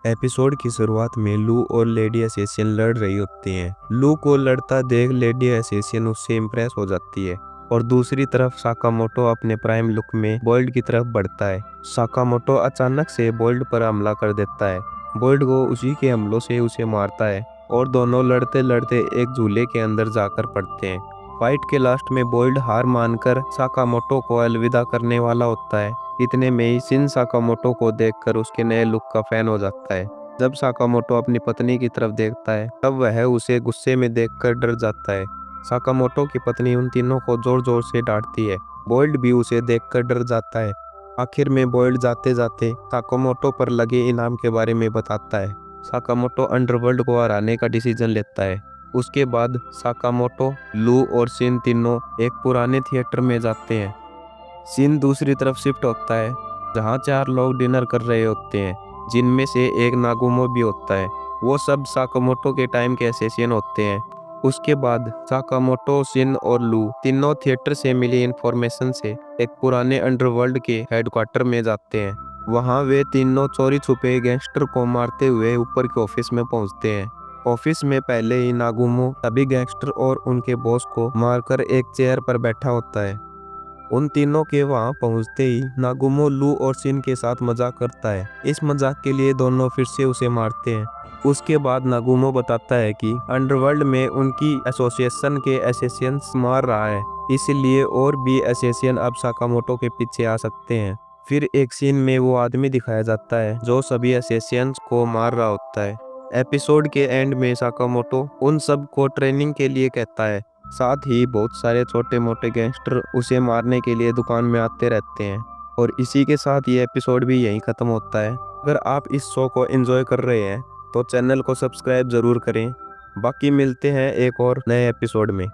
Episode की शुरुआत में लू और लेडी एसेसियन लड़ रही होती हैं। लू को लड़ता देख लेडी एसेसियन उससे इम्प्रेस हो जाती है और दूसरी तरफ साकामोटो अपने प्राइम लुक में बोल्ड की तरफ बढ़ता है। साकामोटो अचानक से बोल्ड पर हमला कर देता है। बोल्ड को उसी के हमलों से उसे मारता है और दोनों लड़ते लड़ते एक झूले के अंदर जाकर पड़ते हैं। फाइट के लास्ट में बोल्ड हार मानकर साकामोटो को अलविदा करने वाला होता है। इतने में ही शिन साकामोटो को देखकर उसके नए लुक का फैन हो जाता है। जब साकामोटो अपनी पत्नी की तरफ देखता है तब वह उसे गुस्से में देखकर डर जाता है। साकामोटो की पत्नी उन तीनों को जोर जोर से डांटती है। बोल्ड भी उसे देखकर डर जाता है। आखिर में बोल्ड जाते जाते साकामोटो पर लगे इनाम के बारे में बताता है। साकामोटो अंडरवर्ल्ड को हराने का डिसीजन लेता है। उसके बाद साकामोटो, लू और शिन तीनों एक पुराने थिएटर में जाते हैं। शिन दूसरी तरफ शिफ्ट होता है जहाँ 4 लोग डिनर कर रहे होते हैं, जिनमें से एक नागुमो भी होता है। वो सब साकामोटो के टाइम के एसेसियन होते हैं। उसके बाद साकामोटो, शिन और लू तीनों थिएटर से मिली इंफॉर्मेशन से एक पुराने अंडरवर्ल्ड के हेडक्वार्टर में जाते हैं। वहाँ वे तीनों चोरी छुपे गैंगस्टर को मारते हुए ऊपर के ऑफिस में पहुँचते हैं। ऑफिस में पहले ही नागुमो सभी गैंगस्टर और उनके बॉस को मारकर एक चेयर पर बैठा होता है। उन तीनों के वहां पहुंचते ही नागुमो लू और शिन के साथ मजाक करता है। इस मजाक के लिए दोनों फिर से उसे मारते हैं। उसके बाद नागुमो बताता है कि अंडरवर्ल्ड में उनकी एसोसिएशन के एसेसियंस मार रहा है, इसलिए और भी एसेसियन अब साकामोटो के पीछे आ सकते हैं। फिर एक सीन में वो आदमी दिखाया जाता है जो सभी एसेसियंस को मार रहा होता है। एपिसोड के एंड में साकामोटो उन सब को ट्रेनिंग के लिए कहता है। साथ ही बहुत सारे छोटे मोटे गैंगस्टर उसे मारने के लिए दुकान में आते रहते हैं। और इसी के साथ ये एपिसोड भी यहीं ख़त्म होता है। अगर आप इस शो को एंजॉय कर रहे हैं तो चैनल को सब्सक्राइब ज़रूर करें। बाकी मिलते हैं एक और नए एपिसोड में।